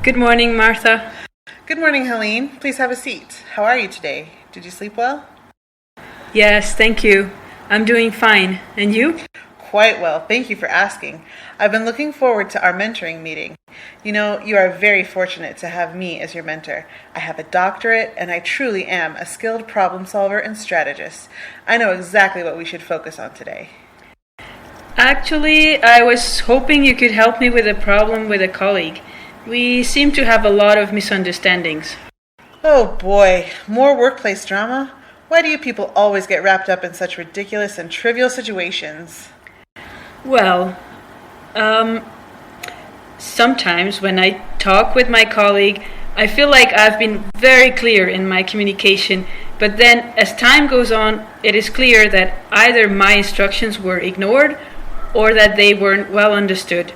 Good morning, Martha. Good morning, Helene. Please have a seat. How are you today? Did you sleep well? Yes, thank you. I'm doing fine. And you? Quite well. Thank you for asking. I've been looking forward to our mentoring meeting. You know, you are very fortunate to have me as your mentor. I have a doctorate, and I truly am a skilled problem solver and strategist. I know exactly what we should focus on today. Actually, I was hoping you could help me with a problem with a colleague. We seem to have a lot of misunderstandings. Oh boy, more workplace drama? Why do you people always get wrapped up in such ridiculous and trivial situations? Well, sometimes when I talk with my colleague, I feel like I've been very clear in my communication, but then as time goes on, it is clear that either my instructions were ignored or that they weren't well understood.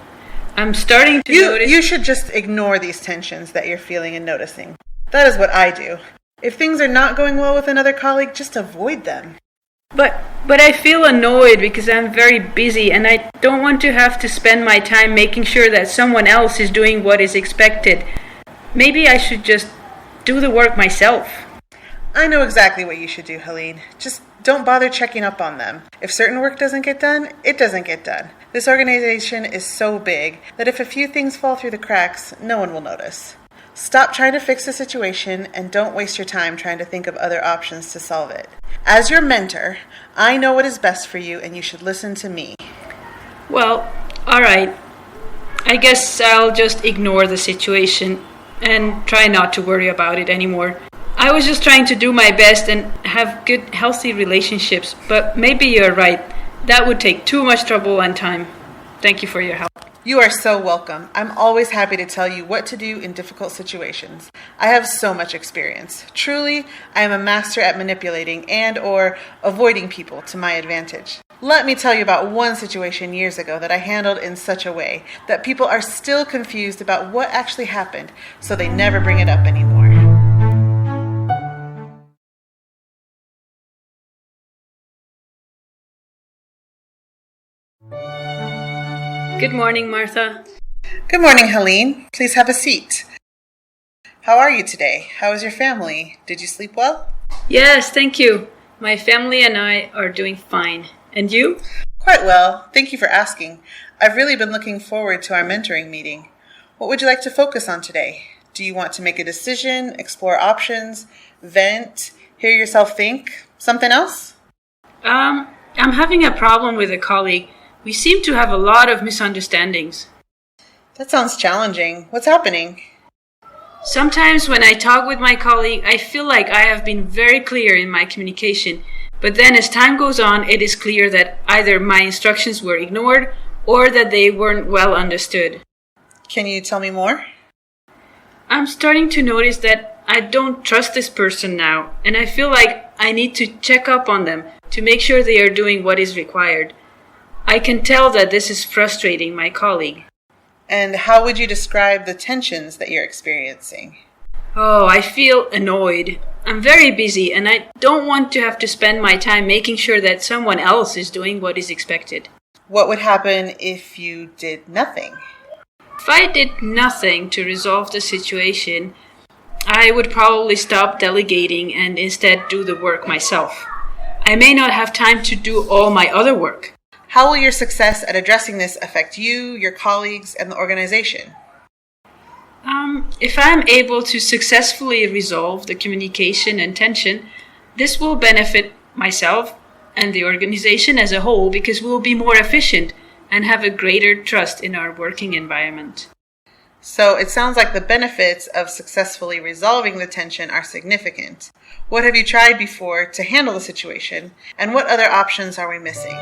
I'm starting to notice... You should just ignore these tensions that you're feeling and noticing. That is what I do. If things are not going well with another colleague, just avoid them. But I feel annoyed because I'm very busy and I don't want to have to spend my time making sure that someone else is doing what is expected. Maybe I should just do the work myself. I know exactly what you should do, Helene. Just don't bother checking up on them. If certain work doesn't get done, it doesn't get done. This organization is so big that if a few things fall through the cracks, no one will notice. Stop trying to fix the situation and don't waste your time trying to think of other options to solve it. As your mentor, I know what is best for you and you should listen to me. Well, all right. I guess I'll just ignore the situation and try not to worry about it anymore. I was just trying to do my best and have good, healthy relationships, but maybe you're right. That would take too much trouble and time. Thank you for your help. You are so welcome. I'm always happy to tell you what to do in difficult situations. I have so much experience. Truly, I am a master at manipulating and/or avoiding people to my advantage. Let me tell you about one situation years ago that I handled in such a way that people are still confused about what actually happened, so they never bring it up anymore. Good morning, Martha. Good morning, Helene. Please have a seat. How are you today? How is your family? Did you sleep well? Yes, thank you. My family and I are doing fine. And you? Quite well. Thank you for asking. I've really been looking forward to our mentoring meeting. What would you like to focus on today? Do you want to make a decision, explore options, vent, hear yourself think? Something else? I'm having a problem with a colleague. We seem to have a lot of misunderstandings. That sounds challenging. What's happening? Sometimes when I talk with my colleague, I feel like I have been very clear in my communication. But then as time goes on, it is clear that either my instructions were ignored or that they weren't well understood. Can you tell me more? I'm starting to notice that I don't trust this person now, and I feel like I need to check up on them to make sure they are doing what is required. I can tell that this is frustrating my colleague. And how would you describe the tensions that you're experiencing? Oh, I feel annoyed. I'm very busy and I don't want to have to spend my time making sure that someone else is doing what is expected. What would happen if you did nothing? If I did nothing to resolve the situation, I would probably stop delegating and instead do the work myself. I may not have time to do all my other work. How will your success at addressing this affect you, your colleagues, and the organization? If I'm able to successfully resolve the communication and tension, this will benefit myself and the organization as a whole because we'll be more efficient and have a greater trust in our working environment. So it sounds like the benefits of successfully resolving the tension are significant. What have you tried before to handle the situation, and what other options are we missing?